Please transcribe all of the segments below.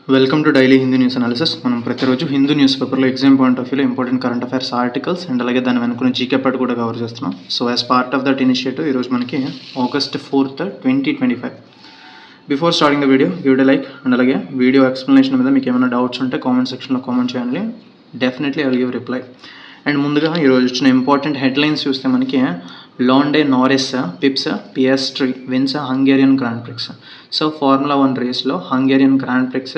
Welcome to daily Hindu news analysis. మనం ప్రతిరోజు Hindu news పేపర్లో ఎగ్జామ్ పాయింట్ ఆఫ్ వ్యూలో important current affairs articles and అలాగే దాని వెనుకున్న జీకే పార్ట్ కూడా కవర్ చేస్తున్నాం. So as part of that initiative ఈరోజు మనకి August 4th 2025. Before starting the video give a like and అలాగే వీడియో ఎక్స్ప్లెనేషన్ మీద మీకు ఏమైనా డౌట్స్ ఉంటే కామెంట్ సెక్షన్లో కామెంట్ చేయండి. Definitely I will give reply. And ముందుగా ఈరోజు వచ్చిన ఇంపార్టెంట్ హెడ్లైన్స్ చూస్తే మనకి Lando Norris pips Piastri wins Hungarian Grand Prix. So Formula 1 రేస్లో హంగేరియన్ గ్రాండ్ ప్రిక్స్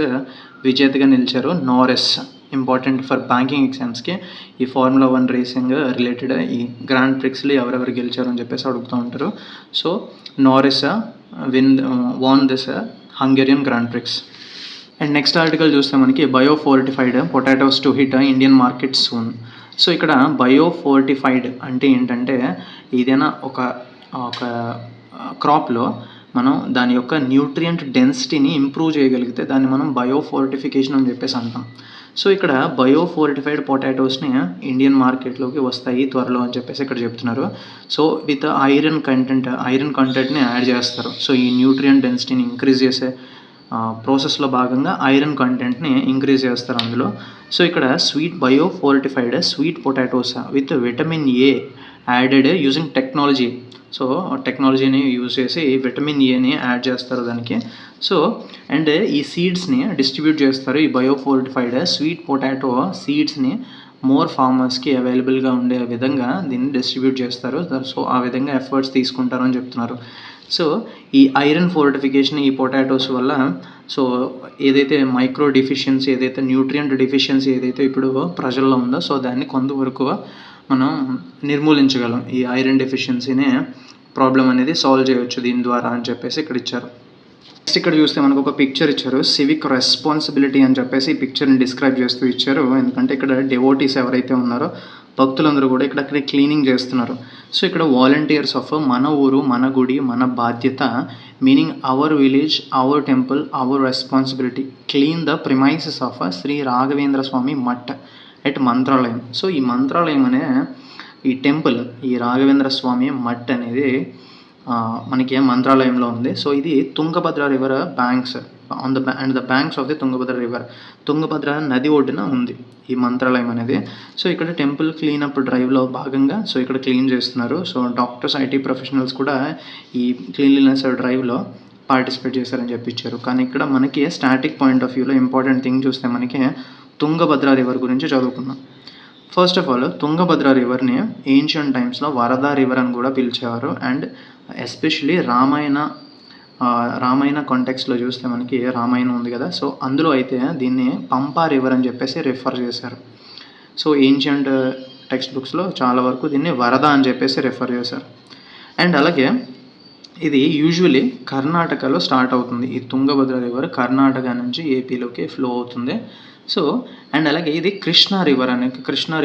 విజేతగా నిలిచారు నారిస్. ఇంపార్టెంట్ ఫర్ బ్యాంకింగ్ ఎగ్జామ్స్కి ఈ ఫార్ములా 1 రేసింగ్ రిలేటెడ్ ఈ గ్రాండ్ ప్రిక్స్లో ఎవరెవరు గెలిచారు అని చెప్పేసి అడుగుతూ ఉంటారు. So నారిస్ van this Hungarian Grand prix. And next article చూస్తే మనకి biofortified potatoes to hit Indian market soon. So ఇక్కడ బయోఫోర్టిఫైడ్ అంటే ఏంటంటే ఏదైనా ఒక క్రాప్లో మనం దాని యొక్క న్యూట్రియంట్ డెన్సిటీని ఇంప్రూవ్ చేయగలిగితే దాన్ని మనం బయోఫోర్టిఫికేషన్ అని చెప్పేసి అంటాం. సో ఇక్కడ బయోఫోర్టిఫైడ్ పొటాటోస్ని ఇండియన్ మార్కెట్లోకి వస్తాయి త్వరలో అని చెప్పేసి ఇక్కడ చెప్తున్నారు. సో విత్ ఐరన్ కంటెంట్ని యాడ్ చేస్తారు. సో ఈ న్యూట్రియంట్ డెన్సిటీని ఇంక్రీజ్ చేసే ప్రాసెస్లో భాగంగా ఐరన్ కంటెంట్ని ఇంక్రీజ్ చేస్తారు అందులో. సో ఇక్కడ biofortified sweet potatoes with vitamin A added using technology. So టెక్నాలజీని యూజ్ చేసి విటమిన్ ఏని యాడ్ చేస్తారు దానికి. సో అండ్ ఈ సీడ్స్ని డిస్ట్రిబ్యూట్ చేస్తారు. ఈ బయోఫోర్టిఫైడ్ స్వీట్ పొటాటో సీడ్స్ని మోర్ ఫార్మర్స్కి అవైలబుల్గా ఉండే విధంగా దీన్ని డిస్ట్రిబ్యూట్ చేస్తారు. సో ఆ విధంగా ఎఫర్ట్స్ తీసుకుంటారు అని చెప్తున్నారు. సో ఈ ఐరన్ ఫోర్టిఫికేషన్ ఈ పొటాటోస్ వల్ల సో ఏదైతే మైక్రో డిఫిషియన్సీ ఏదైతే న్యూట్రియంట్ డిఫిషియన్సీ ఏదైతే ఇప్పుడు ప్రజల్లో ఉందో సో దాన్ని కొంతవరకు మనం నిర్మూలించగలం. ఈ ఐరన్ డెఫిషియన్సీనే ప్రాబ్లం అనేది సాల్వ్ చేయవచ్చు దీని ద్వారా అని చెప్పేసి ఇక్కడ ఇచ్చారు. నెక్స్ట్ ఇక్కడ చూస్తే మనకు ఒక పిక్చర్ ఇచ్చారు. సివిక్ రెస్పాన్సిబిలిటీ అని చెప్పేసి ఈ పిక్చర్ని డిస్క్రైబ్ చేస్తూ ఇచ్చారు. ఎందుకంటే ఇక్కడ డెవోటీస్ ఎవరైతే ఉన్నారో భక్తులందరూ కూడా ఇక్కడ క్లీనింగ్ చేస్తున్నారు. సో ఇక్కడ వాలంటీర్స్ ఆఫ్ మన ఊరు మన గుడి మన బాధ్యత meaning our village our temple our responsibility clean the premises of Shri Raghavendra Swami Math at Mantralayam. So ఈ మంత్రాలయం అనే ఈ టెంపుల్ ఈ రాఘవేంద్ర స్వామి మఠ్ అనేది మనకి మంత్రాలయంలో ఉంది. సో ఇది Tungabhadra river banks the banks of the Tungabhadra river Tungabhadra నది ఒడ్డున ఉంది ఈ మంత్రాలయం అనేది. సో ఇక్కడ టెంపుల్ క్లీనప్ డ్రైవ్లో భాగంగా సో ఇక్కడ క్లీన్ చేస్తున్నారు. సో డాక్టర్స్ ఐటీ ప్రొఫెషనల్స్ కూడా ఈ క్లీన్లీనెస్ డ్రైవ్లో పార్టిసిపేట్ చేశారని చెప్పించారు. కానీ ఇక్కడ మనకి స్టాటిక్ పాయింట్ ఆఫ్ వ్యూలో ఇంపార్టెంట్ థింగ్ చూస్తే మనకి తుంగభద్ర రివర్ గురించి చదువుకున్నాం. ఫస్ట్ ఆఫ్ ఆల్ తుంగభద్ర రివర్ని ఏన్షియంట్ టైమ్స్లో వరద రివర్ అని కూడా పిలిచేవారు. అండ్ ఎస్పెషలీ రామాయణ కాంటెక్స్లో చూస్తే మనకి రామాయణం ఉంది కదా. సో అందులో అయితే దీన్ని పంపా రివర్ అని చెప్పేసి రిఫర్ చేశారు. సో ఏన్షియంట్ టెక్స్ట్ బుక్స్లో చాలా వరకు దీన్ని వరద అని చెప్పేసి రిఫర్ చేశారు. అండ్ అలాగే ఇది యూజువలీ కర్ణాటకలో స్టార్ట్ అవుతుంది. ఈ తుంగభద్ర రివర్ కర్ణాటక నుంచి ఏపీలోకి ఫ్లో అవుతుంది. సో అండ్ అలాగే ఇది కృష్ణా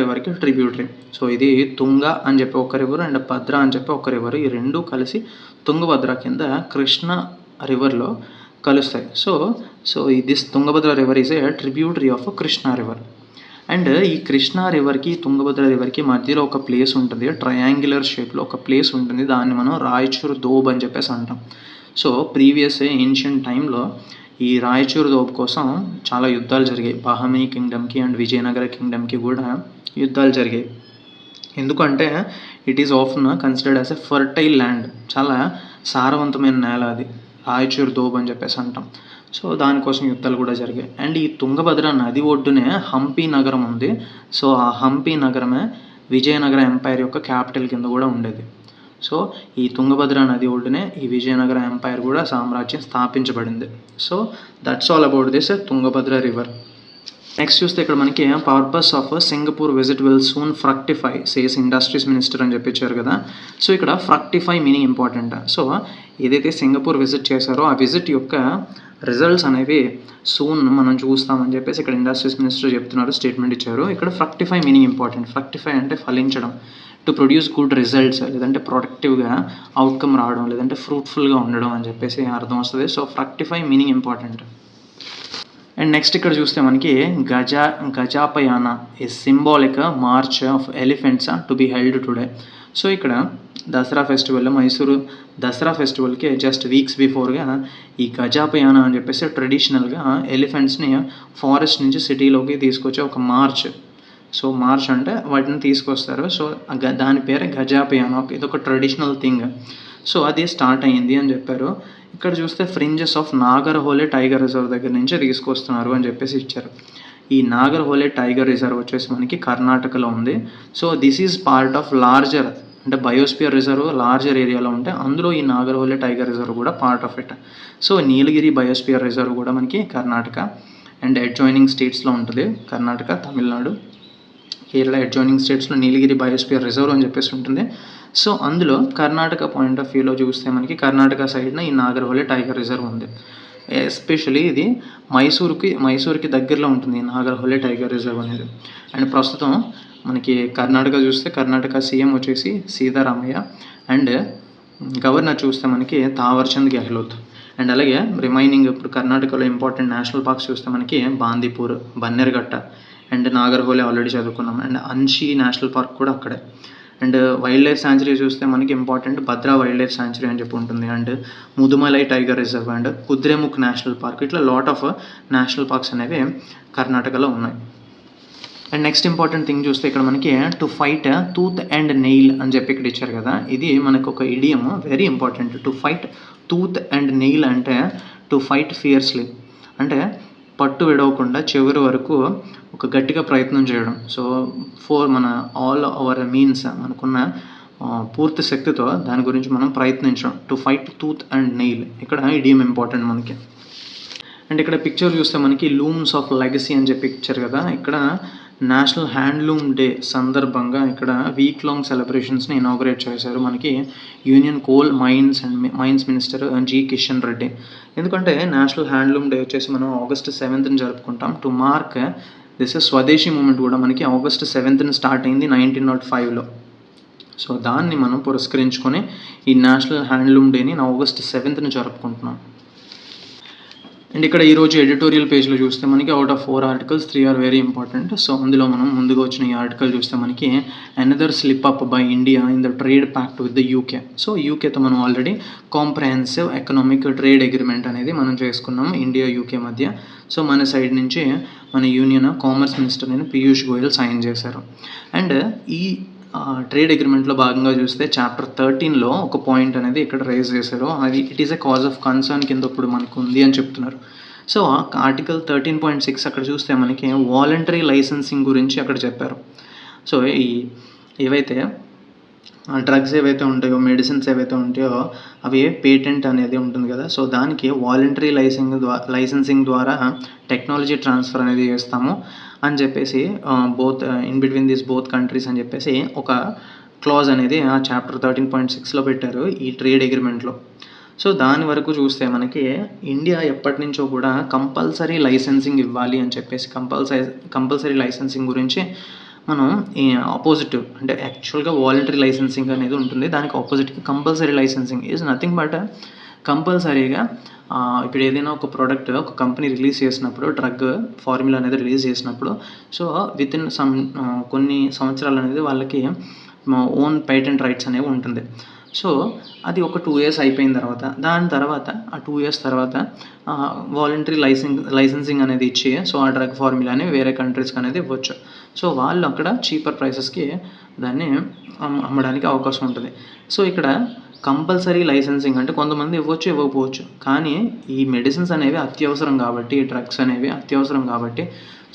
రివర్కి ట్రిబ్యూటరీ. సో ఇది తుంగ అని చెప్పి ఒక రివర్ అండ్ భద్ర అని చెప్పి ఒక రివర్ ఈ రెండు కలిసి తుంగభద్ర కింద కృష్ణ రివర్లో కలుస్తాయి. So this Tungabhadra river is a tributary of Krishna river. And ఈ కృష్ణా రివర్కి తుంగభద్ర రివర్కి మధ్యలో ఒక ప్లేస్ ఉంటుంది, ట్రయాంగులర్ షేప్లో ఒక ప్లేస్ ఉంటుంది. దాన్ని మనం రాయచూర్ దోబ్ అని చెప్పేసి అంటాం. సో ప్రీవియస్ ఏన్షియంట్ టైంలో ఈ రాయచూర్ దోబ్ కోసం చాలా యుద్ధాలు జరిగాయి. బహమనీ కింగ్డమ్కి అండ్ విజయనగర కింగ్డమ్కి కూడా యుద్ధాలు జరిగాయి. ఎందుకంటే it is often considered as a fertile land. చాలా సారవంతమైన నేల అది రాయచూర్ దోబ్ అని చెప్పేసి అంటాం. సో దానికోసం యుద్ధాలు కూడా జరిగాయి. అండ్ ఈ తుంగభద్ర నది ఒడ్డునే హంపి నగరం ఉంది. సో ఆ హంపి నగరమే విజయనగర ఎంపైర్ యొక్క క్యాపిటల్ కింద కూడా ఉండేది. సో ఈ తుంగభద్ర నది ఒడ్డునే ఈ విజయనగర ఎంపైర్ కూడా సామ్రాజ్యం స్థాపించబడింది. So that's all about this Tungabhadra river. Next చూస్తే ఇక్కడ మనకి purpose of Singapore visit will soon fructify says industries minister అని చెప్పించారు కదా. సో ఇక్కడ ఫ్రక్టిఫై మీనింగ్ ఇంపార్టెంట్. సో ఏదైతే సింగపూర్ విజిట్ చేశారో ఆ విజిట్ యొక్క రిజల్ట్స్ అనేవి సూన్ మనం చూస్తామని చెప్పేసి ఇక్కడ ఇండస్ట్రీస్ మినిస్టర్ చెప్తున్నారు, స్టేట్మెంట్ ఇచ్చారు. ఇక్కడ ఫ్రక్టిఫై మీనింగ్ ఇంపార్టెంట్. ఫ్రక్టిఫై అంటే ఫలించడం, టు ప్రొడ్యూస్ గుడ్ రిజల్ట్స్ లేదంటే ప్రొడక్టివ్గా అవుట్కమ్ రావడం లేదంటే ఫ్రూట్ఫుల్గా ఉండడం అని చెప్పేసి అర్థం వస్తుంది. So fructify meaning important. And next ఇక్కడ చూస్తే మనకి Gajapayana a symbolic march of elephants to be held today. So ఇక్కడ దసరా ఫెస్టివల్, మైసూరు దసరా ఫెస్టివల్‌కి జస్ట్ వీక్స్ బిఫోర్‌గా ఈ గజాపయాన అని చెప్పేసి ట్రెడిషనల్‌గా ఎలిఫెంట్స్‌ని ఫారెస్ట్ నుంచి సిటీలోకి తీసుకొచ్చే ఒక మార్చ్. సో, మార్చ్ అంటే వాటిని తీసుకొస్తారు. సో, దాని పేరే గజాపయాన. ఇదొక ట్రెడిషనల్ థింగ్. సో, అది స్టార్ట్ అయింది అని చెప్పారు. ఇక్కడ చూస్తే ఫ్రింజెస్ ఆఫ్ నాగర్హోలే టైగర్ రిజర్వ్ దగ్గర నుంచే తీసుకొస్తున్నారు అని చెప్పేసి ఇచ్చారు. ఈ నాగర్హోలే టైగర్ రిజర్వ్ వచ్చేసి మనకి కర్ణాటకలో ఉంది. So, this is part of larger, అంటే బయోస్పియర్ రిజర్వ్ లార్జర్ ఏరియాలో ఉంటే అందులో ఈ నాగర్హోలే టైగర్ రిజర్వ్ కూడా part of it. So, Nilgiri biosphere reserve కూడా మనకి కర్ణాటక అండ్ అడ్జాయినింగ్ స్టేట్స్లో ఉంటుంది. కర్ణాటక, తమిళనాడు, కేరళ అడ్జాయినింగ్ స్టేట్స్లో నీలగిరి బయోస్పియర్ రిజర్వ్ అని చెప్పేసి ఉంటుంది. సో, అందులో కర్ణాటక పాయింట్ ఆఫ్ వ్యూలో చూస్తే మనకి కర్ణాటక సైడ్న ఈ నాగర్హోలే టైగర్ రిజర్వ్ ఉంది. ఎస్పెషలీ ఇది మైసూర్కి దగ్గరలో ఉంటుంది ఈ నాగర్హోలే టైగర్ రిజర్వ్ అనేది. అండ్ ప్రస్తుతం మనకి కర్ణాటక చూస్తే కర్ణాటక సీఎం వచ్చేసి సీతారామయ్య అండ్ గవర్నర్ చూస్తే మనకి తావర్చంద్ గెహ్లోత్. అండ్ అలాగే రిమైనింగ్ ఇప్పుడు కర్ణాటకలో ఇంపార్టెంట్ నేషనల్ పార్క్స్ చూస్తే మనకి బాందీపూర్, బన్నెర్ఘట్ట అండ్ నాగర్హోలే ఆల్రెడీ చదువుకున్నాం. అండ్ అన్షి నేషనల్ పార్క్ కూడా అక్కడే. అండ్ వైల్డ్ లైఫ్ శాంచురీ చూస్తే మనకి important Bhadra wild life sanctuary అని చెప్పి ఉంటుంది. And Mudumalai tiger reserve and Kudremukh national park, ఇట్లా లాట్ ఆఫ్ నేషనల్ పార్క్స్ అనేవి కర్ణాటకలో ఉన్నాయి. అండ్ నెక్స్ట్ ఇంపార్టెంట్ థింగ్ చూస్తే ఇక్కడ మనకి to fight tooth and nail అని చెప్పి ఇక్కడ ఇచ్చారు కదా, ఇది మనకు ఒక idiom, very important. To fight tooth and nail అంటే టు ఫైట్ ఫియర్స్లీ, అంటే పట్టు విడవకుండా చివరి వరకు ఒక గట్టిగా ప్రయత్నం చేయడం. సో, మన ఆల్ అవర్ మీన్స్, మనకున్న పూర్తి శక్తితో దాని గురించి మనం ప్రయత్నించడం. To fight tooth and nail, ఇక్కడ ఇడియం ఇంపార్టెంట్ మనకి. అండ్ ఇక్కడ పిక్చర్ చూస్తే మనకి లూమ్స్ ఆఫ్ లెగసీ అని చెప్పి ఇచ్చారు కదా, ఇక్కడ నేషనల్ హ్యాండ్లూమ్ డే సందర్భంగా ఇక్కడ వీక్ లాంగ్ సెలబ్రేషన్స్ని ఇనాగ్రేట్ చేశారు మనకి union coal mines minister G Kishan Reddy. ఎందుకంటే నేషనల్ హ్యాండ్లూమ్ డే వచ్చేసి మనం August 7th జరుపుకుంటాం. To mark this swadeshi moment కూడా మనకి August 7th స్టార్ట్ అయింది 1905లో. సో, దాన్ని మనం పురస్కరించుకొని ఈ నేషనల్ హ్యాండ్లూమ్ డేని August 7th జరుపుకుంటున్నాం. అండ్ ఇక్కడ ఈరోజు ఎడిటోరియల్ పేజ్లో చూస్తే మనకి out of 4 articles 3 are very important. So, అందులో మనం ముందుగా వచ్చిన ఈ ఆర్టికల్ చూస్తే మనకి another slip up by India in the trade pact with the UK. So, యూకేతో మనం already comprehensive economic trade agreement అనేది మనం చేసుకున్నాం ఇండియా యూకే మధ్య. సో, మన సైడ్ నుంచి మన యూనియన్ కామర్స్ మినిస్టర్ అయిన పీయూష్ గోయల్ సైన్ చేశారు. అండ్ ఈ ట్రేడ్ అగ్రిమెంట్లో భాగంగా చూస్తే చాప్టర్ 13లో ఒక పాయింట్ అనేది ఇక్కడ రైజ్ చేశారు. అది it is a cause of concern కింద ఇప్పుడు మనకు ఉంది అని చెప్తున్నారు. సో, ఆర్టికల్ 13.6 అక్కడ చూస్తే మనకి వాలంటరీ లైసెన్సింగ్ గురించి అక్కడ చెప్పారు. సో, ఏవైతే డ్రగ్స్ ఏవైతే ఉంటాయో, మెడిసిన్స్ ఏవైతే ఉంటాయో అవి పేటెంట్ అనేది ఉంటుంది కదా, సో దానికి వాలంటరీ లైసెన్సింగ్ ద్వారా టెక్నాలజీ ట్రాన్స్ఫర్ అనేది చేస్తాము అని చెప్పేసి both in between these both countries అని చెప్పేసి ఒక క్లాజ్ అనేది ఆ చాప్టర్ 13.6లో పెట్టారు ఈ ట్రేడ్ అగ్రిమెంట్లో. సో, దాని వరకు చూస్తే మనకి ఇండియా ఎప్పటి నుంచో కూడా కంపల్సరీ లైసెన్సింగ్ ఇవ్వాలి అని చెప్పేసి కంపల్సరీ లైసెన్సింగ్ గురించి మనం ఆపోజిట్, అంటే యాక్చువల్గా వాలంటరీ లైసెన్సింగ్ అనేది ఉంటుంది, దానికి ఆపోజిట్గా compulsory licensing is nothing but కంపల్సరీగా ఇప్పుడు ఏదైనా ఒక ప్రోడక్ట్ ఒక కంపెనీ రిలీజ్ చేసినప్పుడు, డ్రగ్ ఫార్ములా అనేది రిలీజ్ చేసినప్పుడు, సో వితిన్ కొన్ని సంవత్సరాలు అనేది వాళ్ళకి ఓన్ పేటెంట్ రైట్స్ అనేవి ఉంటుంది. సో, అది ఒక 2 years అయిపోయిన తర్వాత, దాని తర్వాత ఆ 2 years తర్వాత వాలంటరీ లైసెన్సింగ్ అనేది ఇచ్చి, సో ఆ డ్రగ్ ఫార్ములా అనేవి వేరే కంట్రీస్కి అనేది ఇవ్వచ్చు. సో, వాళ్ళు అక్కడ చీపర్ ప్రైసెస్కి దాన్ని అమ్మడానికి అవకాశం ఉంటుంది. సో, ఇక్కడ కంపల్సరీ లైసెన్సింగ్ అంటే కొంతమంది ఇవ్వచ్చు, ఇవ్వకపోవచ్చు, కానీ ఈ మెడిసిన్స్ అనేవి అత్యవసరం కాబట్టి, ఈ డ్రగ్స్ అనేవి అత్యవసరం కాబట్టి,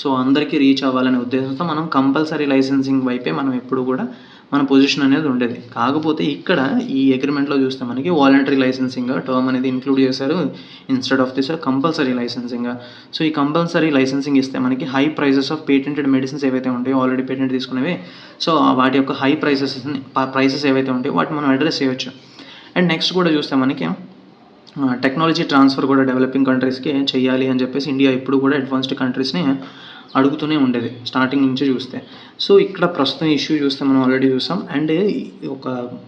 సో అందరికీ రీచ్ అవ్వాలనే ఉద్దేశంతో మనం కంపల్సరీ లైసెన్సింగ్ వైపే మనం ఎప్పుడు కూడా మన పొజిషన్ అనేది ఉండేది. కాకపోతే ఇక్కడ ఈ అగ్రిమెంట్లో చూస్తే మనకి వాలంటరీ లైసెన్సింగ్ టర్మ్ అనేది ఇంక్లూడ్ చేశారు instead of this compulsory licensing. So, ఈ కంపల్సరీ లైసెన్సింగ్ ఇస్తే మనకి high prices of patented medicines ఏవైతే ఉంటాయో, ఆల్రెడీ పేటెంట్ తీసుకునేవి, సో వాటి యొక్క హై ప్రైసెస్ ఏవైతే ఉంటాయో వాటిని మనం అడ్రస్ చేయవచ్చు. అండ్ నెక్స్ట్ కూడా చూస్తే మనకి టెక్నాలజీ ట్రాన్స్ఫర్ కూడా డెవలపింగ్ కంట్రీస్కి చేయాలి అని చెప్పేసి ఇండియా ఇప్పుడు కూడా అడ్వాన్స్డ్ కంట్రీస్ని అడుగుతూనే ఉండేది స్టార్టింగ్ నుంచి చూస్తే. సో, ఇక్కడ ప్రస్తుతం ఇష్యూ చూస్తే మనం ఆల్రెడీ చూసాం. అండ్ ఒక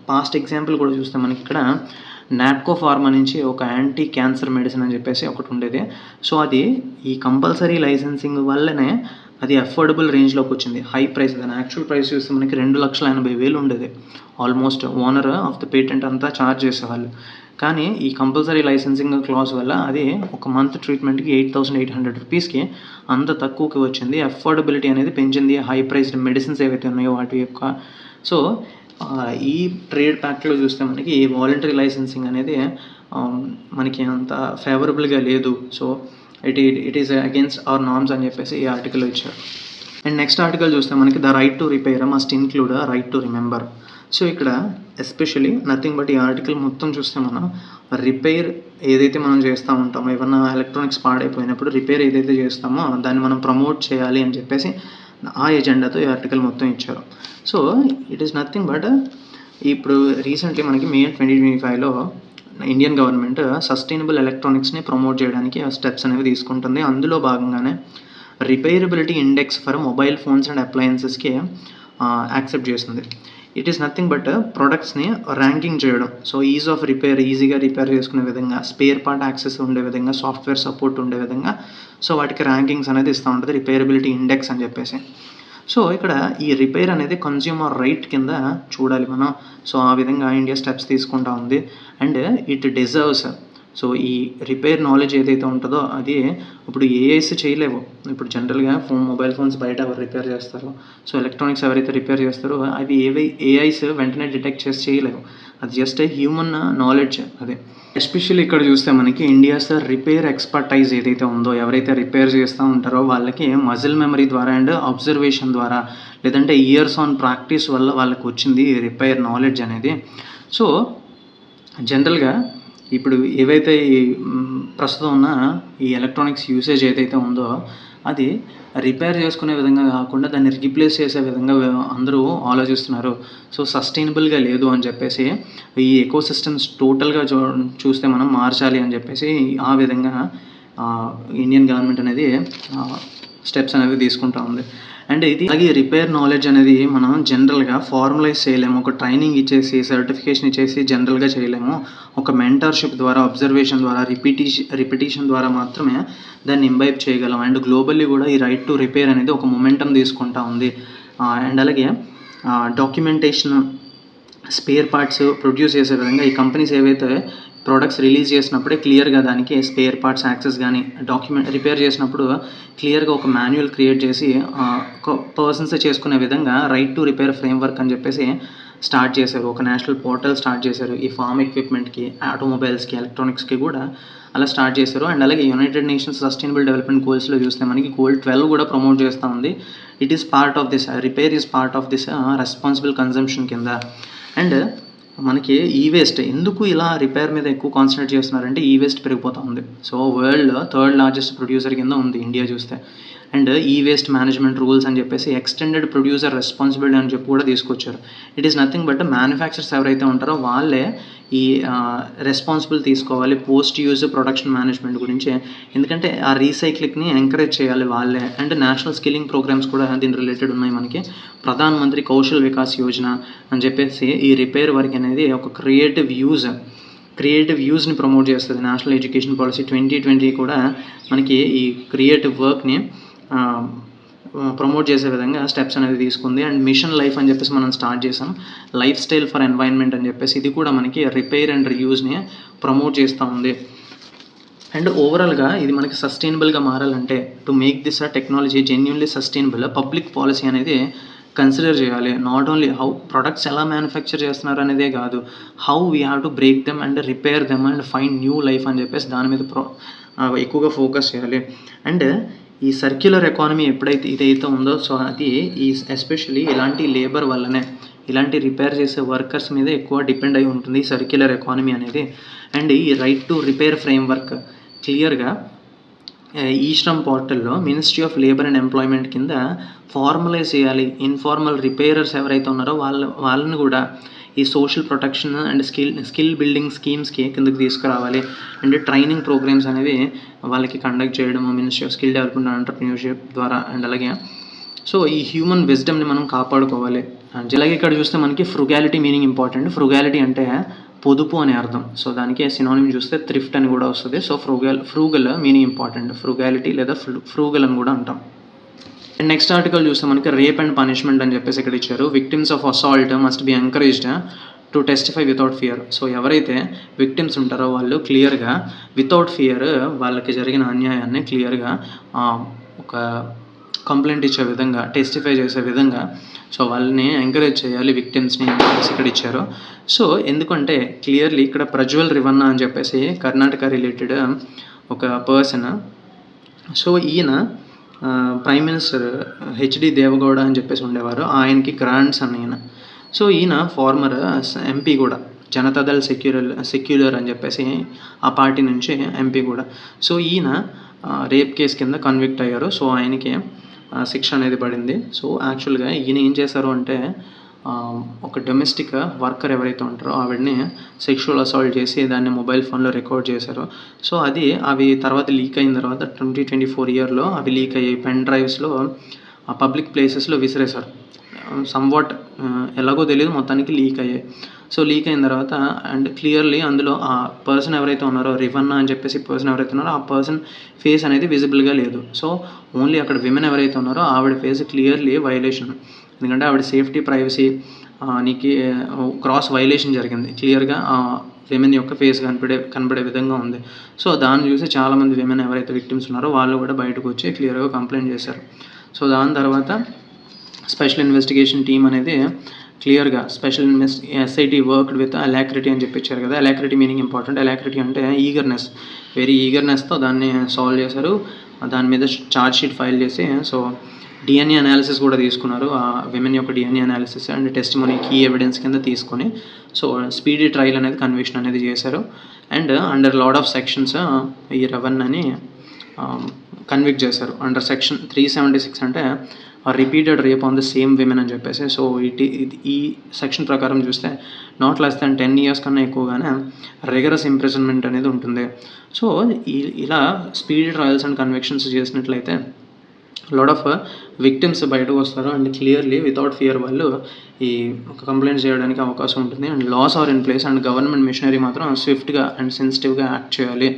పాస్ట్ ఎగ్జాంపుల్ కూడా చూస్తే మనకి ఇక్కడ నాప్కో ఫార్మా నుంచి ఒక యాంటీ క్యాన్సర్ మెడిసిన్ అని చెప్పేసి ఒకటి ఉండేది. సో, అది ఈ కంపల్సరీ లైసెన్సింగ్ వల్లనే అది అఫోర్డబుల్ రేంజ్‌లోకి వచ్చింది. హై ప్రైస్ దాని యాక్చువల్ ప్రైస్ చూస్తే మనకి 2,80,000 ఉండేది. Almost owner of the patent అంతా చార్జ్ చేసేవాళ్ళు. కానీ ఈ కంపల్సరీ లైసెన్సింగ్ క్లాజ్ వల్ల అది ఒక మంత్ ట్రీట్మెంట్‌కి 8,800 రూపీస్‌కి అంత తక్కువకి వచ్చింది. అఫోర్డబిలిటీ అనేది పెంచింది. హై ప్రైస్డ్ మెడిసిన్స్ ఏవైతే ఉన్నాయో వాటి యొక్క సో ఈ ట్రేడ్ ప్యాక్ట్‌లో చూస్తే మనకి వాలంటరీ లైసెన్సింగ్ అనేది మనకి అంత ఫేవరబుల్‌గా లేదు. So it is against our norms అని చెప్పేసి ఈ ఆర్టికల్‌లో ఇచ్చారు. అండ్ నెక్స్ట్ ఆర్టికల్ చూస్తే మనకి the right to repair must include right to remember. So ఇక్కడ ఎస్పెషల్లీ నథింగ్ బట్ ఈ ఆర్టికల్ మొత్తం చూస్తే మనం రిపేర్ ఏదైతే మనం చేస్తూ ఉంటామో, ఏమన్నా ఎలక్ట్రానిక్స్ పాడైపోయినప్పుడు రిపేర్ ఏదైతే చేస్తామో దాన్ని మనం ప్రమోట్ చేయాలి అని చెప్పేసి ఆ ఎజెండాతో ఈ ఆర్టికల్ మొత్తం ఇచ్చారు. So it is nothing but ఇప్పుడు రీసెంట్లీ మనకి మే 2025లో ఇండియన్ గవర్నమెంట్ సస్టైనబుల్ ఎలక్ట్రానిక్స్ని ప్రమోట్ చేయడానికి స్టెప్స్ అనేవి తీసుకుంటుంది. అందులో భాగంగానే repairability index for mobile phones and అప్లయన్సెస్కి యాక్సెప్ట్ చేసింది. ఇట్ ఈస్ నథింగ్ బట్ ప్రొడక్ట్స్ని ర్యాంకింగ్ చేయడం. సో ఈజ్ ఆఫ్ రిపేర్, ఈజీగా రిపేర్ చేసుకునే విధంగా, స్పేర్ పార్ట్ యాక్సెస్ ఉండే విధంగా, సాఫ్ట్వేర్ సపోర్ట్ ఉండే విధంగా సో వాటికి ర్యాంకింగ్స్ అనేది ఇస్తూ ఉంటుంది, రిపేరబిలిటీ ఇండెక్స్ అని చెప్పేసి. సో ఇక్కడ ఈ రిపేర్ అనేది కన్జ్యూమర్ రైట్ కింద చూడాలి మనం. సో ఆ విధంగా ఇండియా స్టెప్స్ తీసుకుంటా ఉంది. And it deserves. సో ఈ రిపేర్ నాలెడ్జ్ ఏదైతే ఉంటుందో అది ఇప్పుడు ఏఐస్ చేయలేవు. ఇప్పుడు జనరల్గా మొబైల్ ఫోన్స్ బయట ఎవరు రిపేర్ చేస్తారో, సో ఎలక్ట్రానిక్స్ ఎవరైతే రిపేర్ చేస్తారో అవి ఏఐస్ వెంటనే డిటెక్ట్ చేసి చేయలేవు. అది జస్ట్ హ్యూమన్ నాలెడ్జ్. అదే ఎస్పెషల్లీ ఇక్కడ చూస్తే మనకి ఇండియాస్ రిపేర్ ఎక్స్పర్టైజ్ ఏదైతే ఉందో, ఎవరైతే రిపేర్ చేస్తూ ఉంటారో వాళ్ళకి మజిల్ మెమరీ ద్వారా అండ్ అబ్జర్వేషన్ ద్వారా లేదంటే ఇయర్స్ ఆన్ ప్రాక్టీస్ వల్ల వాళ్ళకి వచ్చింది రిపేర్ నాలెడ్జ్ అనేది. సో జనరల్గా ఇప్పుడు ఏవైతే ఈ ప్రస్తుతం ఉన్న ఈ ఎలక్ట్రానిక్స్ యూసేజ్ ఏదైతే ఉందో అది రిపేర్ చేసుకునే విధంగా కాకుండా దాన్ని రీప్లేస్ చేసే విధంగా అందరూ ఆలోచిస్తున్నారు. సో సస్టైనబుల్గా లేదు అని చెప్పేసి ఈ ఎకో సిస్టమ్స్ టోటల్గా చూస్తే మనం మార్చాలి అని చెప్పేసి ఆ విధంగా ఇండియన్ గవర్నమెంట్ అనేది స్టెప్స్ అనేవి తీసుకుంటా ఉంది. అండ్ ఇది అలాగే రిపేర్ నాలెడ్జ్ అనేది మనం జనరల్గా ఫార్మలైజ్ చేయలేము. ఒక ట్రైనింగ్ ఇచ్చేసి సర్టిఫికేషన్ ఇచ్చేసి జనరల్గా చేయలేము. ఒక మెంటర్షిప్ ద్వారా, అబ్జర్వేషన్ ద్వారా, రిపిటేషన్ ద్వారా మాత్రమే దాన్ని ఇంబైబ్ చేయగలం. అండ్ గ్లోబల్లీ కూడా ఈ రైట్ టు రిపేర్ అనేది ఒక మొమెంటం తీసుకుంటా ఉంది. అండ్ అలాగే డాక్యుమెంటేషన్, స్పేర్ పార్ట్స్ ప్రొడ్యూస్ చేసే విధంగా ఈ కంపెనీస్ ఏవైతే ప్రోడక్ట్స్ రిలీజ్ చేసినప్పుడే క్లియర్గా దానికి స్పేర్ పార్ట్స్ యాక్సెస్ కానీ రిపేర్ చేసినప్పుడు క్లియర్గా ఒక మాన్యువల్ క్రియేట్ చేసి ఒక పర్సన్స్ చేసుకునే విధంగా రైట్ టు రిపేర్ ఫ్రేమ్వర్క్ అని చెప్పేసి స్టార్ట్ చేశారు. ఒక నేషనల్ పోర్టల్ స్టార్ట్ చేశారు. ఈ ఫార్మ్ ఎక్విప్మెంట్కి, ఆటోమొబైల్స్కి, ఎలక్ట్రానిక్స్కి కూడా అలా స్టార్ట్ చేశారు. అండ్ అలాగే యునైటెడ్ నేషన్స్ సస్టైనబుల్ డెవలప్మెంట్ గోల్స్లో చూస్తే మనకి గోల్ 12 కూడా ప్రమోట్ చేస్తూ ఉంది. It is part of this, repair is part of this responsible consumption కింద. అండ్ మనకి ఈ వేస్ట్ ఎందుకు ఇలా రిపేర్ మీద ఎక్కువ కాన్సన్ట్రేట్ చేస్తున్నారంటే ఈ వేస్ట్ పెరిగిపోతూ ఉంది. సో వరల్డ్లో 3rd లార్జెస్ట్ ప్రొడ్యూసర్ కింద ఉంది ఇండియా చూస్తే. అండ్ ఈ వేస్ట్ మేనేజ్మెంట్ రూల్స్ అని చెప్పేసి ఎక్స్టెండెడ్ ప్రొడ్యూసర్ రెస్పాన్సిబిలిటీ అని చెప్పి కూడా తీసుకొచ్చారు. It is nothing but manufacturers ఎవరైతే ఉంటారో వాళ్ళే ఈ రెస్పాన్సిబుల్ తీసుకోవాలి పోస్ట్ యూజ్ ప్రొడక్షన్ మేనేజ్మెంట్ గురించి. ఎందుకంటే ఆ రీసైక్లింగ్ని ఎంకరేజ్ చేయాలి వాళ్ళే. అండ్ నేషనల్ స్కిల్లింగ్ ప్రోగ్రామ్స్ కూడా దీని రిలేటెడ్ ఉన్నాయి మనకి. ప్రధాన్ మంత్రి కౌశల్ వికాస్ యోజన అని చెప్పేసి ఈ రిపేర్ వర్క్ అనేది ఒక క్రియేటివ్ యూజ్ని ప్రమోట్ చేస్తుంది. నేషనల్ ఎడ్యుకేషన్ పాలసీ 2020 కూడా మనకి ఈ క్రియేటివ్ వర్క్ని ప్రమోట్ చేసే విధంగా స్టెప్స్ అనేది తీసుకుంది. అండ్ మిషన్ లైఫ్ అని చెప్పేసి మనం స్టార్ట్ చేసాం. లైఫ్ స్టైల్ ఫర్ ఎన్వైర్న్మెంట్ అని చెప్పేసి ఇది కూడా మనకి రిపేర్ అండ్ రీయూజ్ని ప్రమోట్ చేస్తూ ఉంది. అండ్ ఓవరాల్గా ఇది మనకి సస్టైనబుల్గా మారాలంటే to make this technology genuinely sustainable public policy అనేది కన్సిడర్ చేయాలి. నాట్ ఓన్లీ హౌ ప్రొడక్ట్స్ ఎలా మ్యానుఫ్యాక్చర్ చేస్తున్నారు అనేదే కాదు, how we have to break them and repair them and find new life అని చెప్పేసి దాని మీద ఎక్కువగా ఫోకస్ చేయాలి. అండ్ ఈ సర్క్యులర్ ఎకానమీ ఎప్పుడైతే ఇదైతే ఉందో సో అది ఈ ఎస్పెషల్లీ ఇలాంటి లేబర్ వల్లనే, ఇలాంటి రిపేర్ చేసే వర్కర్స్ మీద ఎక్కువ డిపెండ్ అయి ఉంటుంది ఈ సర్క్యులర్ ఎకానమీ అనేది. అండ్ ఈ రైట్ టు రిపేర్ ఫ్రేమ్వర్క్ క్లియర్గా ఈ శ్రమ్ పోర్టల్లో ministry of labour and employment కింద ఫార్మలైజ్ చేయాలి. ఇన్ఫార్మల్ రిపేరర్స్ ఎవరైతే ఉన్నారో వాళ్ళని కూడా ఈ social protection and skill building స్కీమ్స్కి కిందకి తీసుకురావాలి. అండ్ ట్రైనింగ్ ప్రోగ్రామ్స్ అనేవి వాళ్ళకి కండక్ట్ చేయడము ministry of skill development and entrepreneurship ద్వారా. అండ్ అలాగే సో ఈ హ్యూమన్ విజ్డమ్ని మనం కాపాడుకోవాలి. అలాగే ఇక్కడ చూస్తే మనకి ఫ్రుగాలిటీ మీనింగ్ ఇంపార్టెంట్. ఫ్రుగాలిటీ అంటే పొదుపు అనే అర్థం. సో దానికి సినానిమ్ చూస్తే థ్రిఫ్ట్ అని కూడా వస్తుంది. So frugal meaning important. Frugality లేదా ఫ్రూగల్ అని కూడా అంటాం. అండ్ నెక్స్ట్ ఆర్టికల్ చూస్తే మనకి రేప్ అండ్ పనిష్మెంట్ అని చెప్పేసి ఇక్కడ ఇచ్చారు. Victims of assault must be encouraged to testify without fear. So ఎవరైతే విక్టిమ్స్ ఉంటారో వాళ్ళు క్లియర్గా వితౌట్ ఫియర్ వాళ్ళకి జరిగిన అన్యాయాన్ని క్లియర్గా ఒక కంప్లైంట్ ఇచ్చే విధంగా, టెస్టిఫై చేసే విధంగా సో వాళ్ళని ఎంకరేజ్ చేయాలి విక్టిమ్స్ని అని చెప్పేసి ఇక్కడ ఇచ్చారు. సో ఎందుకంటే క్లియర్లీ ఇక్కడ ప్రజ్వల్ రివన్నా అని చెప్పేసి కర్ణాటక రిలేటెడ్ ఒక పర్సన్. సో ఈయన ప్రైమ్ మినిస్టర్ హెచ్డి దేవగౌడ అని చెప్పేసి ఉండేవారు, ఆయనకి గ్రాండ్ సన్ ఈయన. సో ఈయన ఫార్మర్ ఎంపీ కూడా, జనతాదళ్ సెక్యులర్ అని చెప్పేసి ఆ పార్టీ నుంచి ఎంపీ కూడా. సో ఈయన రేప్ కేసు కింద కన్విక్ట్ అయ్యారు. సో ఆయనకి శిక్ష అనేది పడింది. సో యాక్చువల్గా ఈయన ఏం చేశారు అంటే ఒక డొమెస్టిక్ వర్కర్ ఎవరైతే ఉంటారో ఆవిడని సెక్షువల్ అసాల్ట్ చేసి దాన్ని మొబైల్ ఫోన్లో రికార్డ్ చేశారు. సో అవి తర్వాత లీక్ అయిన తర్వాత 2024 ఇయర్లో అవి లీక్ అయ్యాయి. పెన్ డ్రైవ్స్లో పబ్లిక్ ప్లేసెస్లో విసిరేశారు. సమ్వాట్ ఎలాగో తెలియదు, మొత్తానికి లీక్ అయ్యాయి. సో లీక్ అయిన తర్వాత అండ్ క్లియర్లీ అందులో ఆ పర్సన్ ఎవరైతే ఉన్నారో, రివన్నా అని చెప్పేసి పర్సన్ ఎవరైతే ఉన్నారో ఆ పర్సన్ ఫేస్ అనేది విజిబుల్గా లేదు. సో ఓన్లీ అక్కడ విమెన్ ఎవరైతే ఉన్నారో ఆవిడ ఫేస్ క్లియర్లీ వైలేషన్, ఎందుకంటే ఆవిడ సేఫ్టీ, ప్రైవసీ నీకు క్రాస్ వైలేషన్ జరిగింది. క్లియర్గా విమెన్ యొక్క ఫేస్ కనపడే విధంగా ఉంది. సో దాన్ని చూసి చాలామంది విమెన్ ఎవరైతే విక్టిమ్స్ ఉన్నారో వాళ్ళు కూడా బయటకు వచ్చి క్లియర్గా కంప్లైంట్ చేశారు. సో దాని తర్వాత స్పెషల్ ఇన్వెస్టిగేషన్ టీమ్ అనేది క్లియర్గా ఎస్ఐటీ వర్క్డ్ విత్ అలాక్రిటీ అని చెప్పించారు కదా. అలాక్రిటీ మీనింగ్ ఇంపార్టెంట్. అలాక్రిటీ అంటే ఈగర్నెస్, వెరీ ఈగర్నెస్తో దాన్ని సాల్వ్ చేశారు. దాని మీద ఛార్జ్ షీట్ ఫైల్ చేసి సో డిఎన్ఏ అనాలిసిస్ కూడా తీసుకున్నారు. ఆ విమెన్ యొక్క DNA analysis and testimony key evidence కింద తీసుకొని సో స్పీడీ ట్రయల్ అనేది కన్విక్షన్ అనేది చేశారు. And under lot of sections ఈ రెవెన్యూని కన్విక్ట్ చేశారు. అండర్ సెక్షన్ 376 అంటే repeated rape on the same women అని చెప్పేసి. సో ఈ సెక్షన్ ప్రకారం చూస్తే నాట్ లెస్ దాన్ 10 years కన్నా ఎక్కువగానే రెగరస్ ఇంప్రిజన్మెంట్ అనేది ఉంటుంది. సో ఇలా స్పీడీ ట్రయల్స్ అండ్ కన్విక్షన్స్ చేసినట్లయితే లాట్ ఆఫ్ విక్టిమ్స్ బయటకు వస్తారు అండ్ క్లియర్లీ వితౌట్ ఫియర్ వాళ్ళు ఈ కంప్లైంట్ చేయడానికి అవకాశం ఉంటుంది. And laws are in place and government machinery మాత్రం స్విఫ్ట్గా అండ్ సెన్సిటివ్గా యాక్ట్ చేయాలి.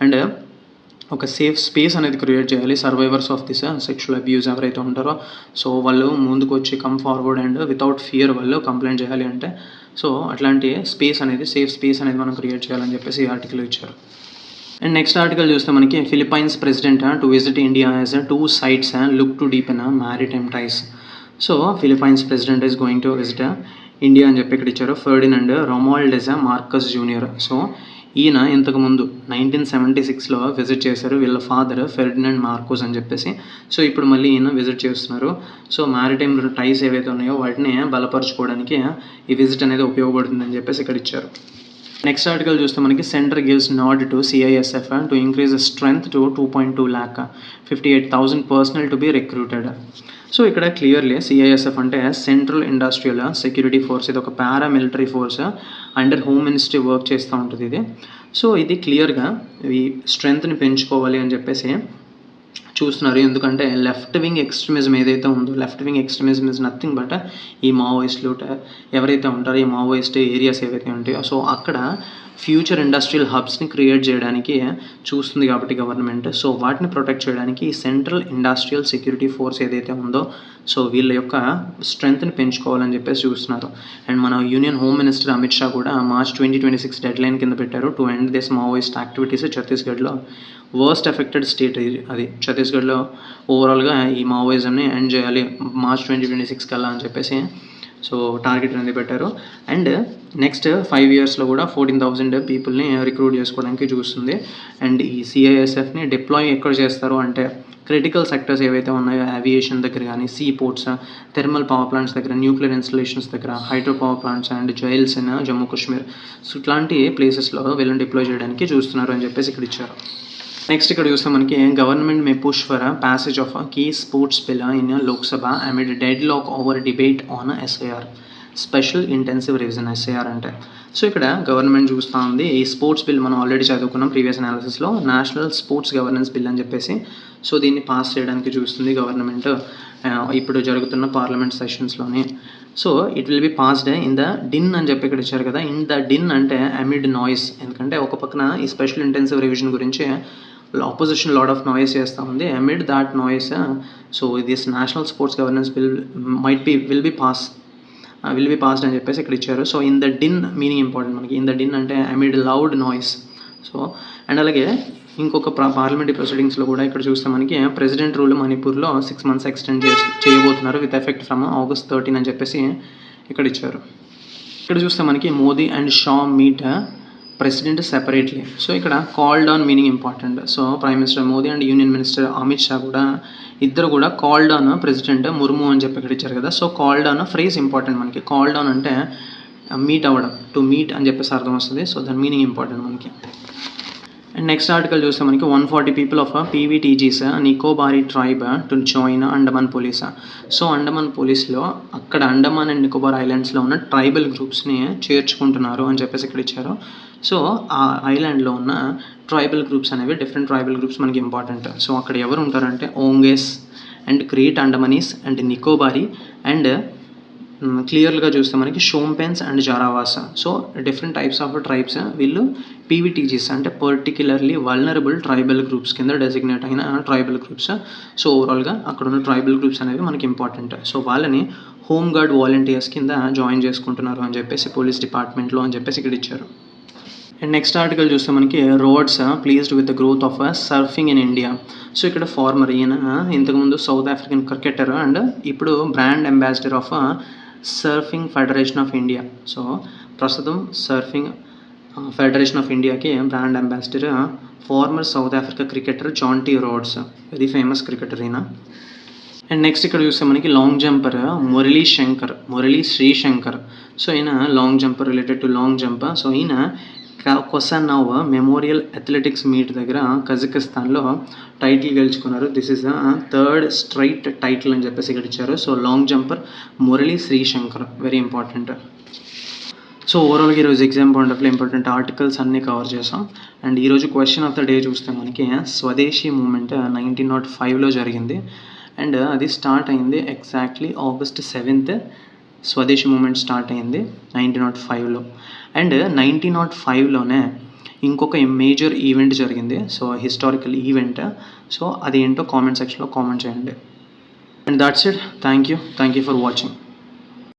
అండ్ ఒక సేఫ్ స్పేస్ అనేది క్రియేట్ చేయాలి survivors of this sexual abuse ఎవరైతే ఉంటారో. సో వాళ్ళు ముందుకు వచ్చి come forward and without fear వాళ్ళు కంప్లైంట్ చేయాలి అంటే సో అట్లాంటి స్పేస్ అనేది, సేఫ్ స్పేస్ అనేది మనం క్రియేట్ చేయాలని చెప్పేసి ఈ ఆర్టికల్ ఇచ్చారు. అండ్ నెక్స్ట్ ఆర్టికల్ చూస్తే మనకి Philippines president to visit India as 2 sites look to deepen maritime ties. So Philippines president is going to visit India అని చెప్పి ఇక్కడ ఇచ్చారు. Ferdinand Romualdez Marcos junior. So ఈయన ఇంతకుముందు 1976లో విజిట్ చేశారు వీళ్ళ ఫాదర్ ఫెర్డినాండ్ మార్కోస్ అని చెప్పేసి. సో ఇప్పుడు మళ్ళీ ఈయన విజిట్ చేస్తున్నారు. సో మ్యారిటైమ్ టైస్ ఏవైతే ఉన్నాయో వాటిని బలపరచుకోవడానికి ఈ విజిట్ అనేది ఉపయోగపడుతుందని చెప్పేసి ఇక్కడ ఇచ్చారు. నెక్స్ట్ ఆర్టికల్ చూస్తే మనకి centre gives nod to CISF to increase strength to 2.2 lakh 58,000 personnel to be recruited. So ఇక్కడ క్లియర్లీ CISF అంటే సెంట్రల్ ఇండస్ట్రియల్ సెక్యూరిటీ ఫోర్స్. ఇది ఒక paramilitary force under home ministry work చేస్తూ ఉంటుంది ఇది. సో ఇది క్లియర్గా ఈ స్ట్రెంగ్త్ని పెంచుకోవాలి అని చెప్పేసి చూస్తున్నారు. ఎందుకంటే లెఫ్ట్ వింగ్ ఎక్స్ట్రీమిజం ఏదైతే ఉందో, left wing extremism is nothing but ఈ మావోయిస్టులు ఎవరైతే ఉంటారో, ఈ మావోయిస్ట్ ఏరియాస్ ఏవైతే ఉంటాయో సో అక్కడ ఫ్యూచర్ ఇండస్ట్రియల్ హబ్స్ని క్రియేట్ చేయడానికి చూస్తుంది కాబట్టి గవర్నమెంట్. సో వాటిని ప్రొటెక్ట్ చేయడానికి ఈ సెంట్రల్ ఇండస్ట్రియల్ సెక్యూరిటీ ఫోర్స్ ఏదైతే ఉందో సో వీళ్ళ యొక్క స్ట్రెంగ్త్ని పెంచుకోవాలని చెప్పేసి చూస్తున్నారు. అండ్ మన union home minister Amit Shah కూడా March 2026 డెడ్లైన్ కింద పెట్టారు to end this Maoist activities. ఛత్తీస్గఢ్లో వర్స్ట్ ఎఫెక్టెడ్ స్టేట్ అది. ఛత్తీస్గఢ్లో ఓవరాల్గా ఈ మావోయిజంని ఎండ్ చేయాలి March 2026 కల్లా అని చెప్పేసి సో టార్గెట్ అనేది పెట్టారు. అండ్ నెక్స్ట్ 5 yearsలో కూడా 14,000 పీపుల్ని రిక్రూట్ చేసుకోవడానికి చూస్తుంది. అండ్ ఈ CISFని డిప్లాయ్ ఎక్కడ చేస్తారు అంటే క్రిటికల్ సెక్టర్స్ ఏవైతే ఉన్నాయో ఏవియేషన్ దగ్గర కానీ, see ports, thermal power plants దగ్గర, న్యూక్లియర్ ఇన్స్టలేషన్స్ దగ్గర, hydro power plants and jails in Jammu Kashmir. So ఇట్లాంటి ప్లేసెస్లో వీళ్ళని డిప్లాయ్ చేయడానికి చూస్తున్నారు అని చెప్పేసి ఇక్కడ ఇచ్చారు. నెక్స్ట్ ఇక్కడ చూస్తే మనకి government may push for passage of key sports bill in Lok Sabha amid deadlock over debate on SIR, special intensive revision. SIR అంటే సో ఇక్కడ గవర్నమెంట్ చూస్తూ ఉంది ఈ స్పోర్ట్స్ బిల్. మనం ఆల్రెడీ చదువుకున్నాం ప్రీవియస్ అనాలిసిస్లో, నేషనల్ స్పోర్ట్స్ గవర్నెన్స్ బిల్ అని చెప్పేసి. సో దీన్ని పాస్ చేయడానికి చూస్తుంది గవర్నమెంట్ ఇప్పుడు జరుగుతున్న పార్లమెంట్ సెషన్స్లోని. So it will be passed in the din అని చెప్పి ఇక్కడ ఇచ్చారు కదా. ఇన్ ద డిన్ అంటే అమిడ్ నాయిస్, ఎందుకంటే ఒక పక్కన ఈ స్పెషల్ ఇంటెన్సివ్ రివిజన్ గురించి ఆపోజిషన్ లాట్ ఆఫ్ నాయిస్ చేస్తూ ఉంది. Amid that noise so this national sports governance bill will be passed అని చెప్పేసి ఇక్కడ ఇచ్చారు. So in the din meaning important మనకి. ఇన్ ద డిన్ అంటే amid loud noise. So and అలాగే ఇంకొక పార్లమెంటరీ ప్రొసీడింగ్స్లో కూడా ఇక్కడ చూస్తే మనకి ప్రెసిడెంట్ రూల్ మణిపూర్లో 6 months ఎక్స్టెండ్ చేయబోతున్నారు విత్ ఎఫెక్ట్ ఫ్రమ్ August 13 అని చెప్పేసి ఇక్కడ ఇచ్చారు. ఇక్కడ చూస్తే మనకి Modi and Shah meet president separately. So ఇక్కడ called on meaning important. So prime minister Modi and union minister Amit Shah కూడా ఇద్దరు కూడా కాల్డ్ ఆన్ ప్రెసిడెంట్ ముర్ము అని చెప్పి ఇక్కడ ఇచ్చారు కదా. So called on phrase important మనకి. కాల్డ్ ఆన్ అంటే మీట్ అవ్వడం, టు మీట్ అని చెప్పేసి అర్థం వస్తుంది. సో దాని మీనింగ్ ఇంపార్టెంట్ మనకి. అండ్ నెక్స్ట్ ఆర్టికల్ చూస్తే మనకి 140 people of PVTGs Nicobari tribe to join Andaman police. So Andaman పోలీస్లో అక్కడ అండమాన్ అండ్ నికోబార్ ఐలాండ్స్లో ఉన్న ట్రైబల్ గ్రూప్స్ని చేర్చుకుంటున్నారు అని చెప్పేసి ఇక్కడ ఇచ్చారు. సో ఆ ఐలాండ్లో ఉన్న ట్రైబల్ గ్రూప్స్ అనేవి డిఫరెంట్ ట్రైబల్ గ్రూప్స్ మనకి ఇంపార్టెంట్. సో అక్కడ ఎవరు ఉంటారంటే Onges and great Andamanese and Nicobari and క్లియర్గా చూస్తే మనకి Shompens and Jarawas. So different types of tribes వీళ్ళు PVTGs అంటే పర్టికులర్లీ వల్నరబుల్ ట్రైబల్ గ్రూప్స్ కింద డెసిగ్నేట్ అయిన ట్రైబల్ గ్రూప్స్. సో ఓవరాల్గా అక్కడ ఉన్న ట్రైబల్ గ్రూప్స్ అనేవి మనకి ఇంపార్టెంట్. సో వాళ్ళని హోమ్ గార్డ్ వాలంటీర్స్ కింద జాయిన్ చేసుకుంటున్నారు అని చెప్పేసి పోలీస్ డిపార్ట్మెంట్లో అని చెప్పేసి ఇక్కడ ఇచ్చారు. అండ్ నెక్స్ట్ ఆర్టికల్ చూస్తే మనకి Rhodes pleased with the growth of surfing in India. So ఇక్కడ ఫార్మర్ ఈయన ఇంతకుముందు సౌత్ ఆఫ్రికన్ క్రికెటర్ అండ్ ఇప్పుడు brand ambassador of surfing federation of India. So ప్రస్తుతం సర్ఫింగ్ ఫెడరేషన్ ఆఫ్ ఇండియాకి brand ambassador former South Africa cricketer Jonty Rhodes, very famous cricketer ఈయన. And next ఇక్కడ చూస్తే మనకి long jumper Murali Sreeshankar. So ఈయన long jumper related to long jump. So ఈయన Kosanov memorial athletics meet దగ్గర కజకిస్తాన్లో title గెలుచుకున్నారు. This is the 3rd straight title అని చెప్పేసి ఇక్కడ ఇచ్చారు. So long jumper Murali Sreeshankar, very important. So ఓవరాల్గా ఈరోజు exam point of important articles అన్నీ కవర్ చేసాం. అండ్ ఈరోజు క్వశ్చన్ ఆఫ్ ద డే చూస్తే మనకి స్వదేశీ మూమెంట్ 1905లో జరిగింది. అండ్ అది స్టార్ట్ అయింది ఎగ్జాక్ట్లీ August 7th. స్వదేశీ మూమెంట్ స్టార్ట్ అయింది 1905లో. అండ్ 1905లోనే ఇంకొక మేజర్ ఈవెంట్ జరిగింది. So historical event. సో అది ఏంటో కామెంట్ సెక్షన్లో కామెంట్ చేయండి. And that's it. Thank you for watching.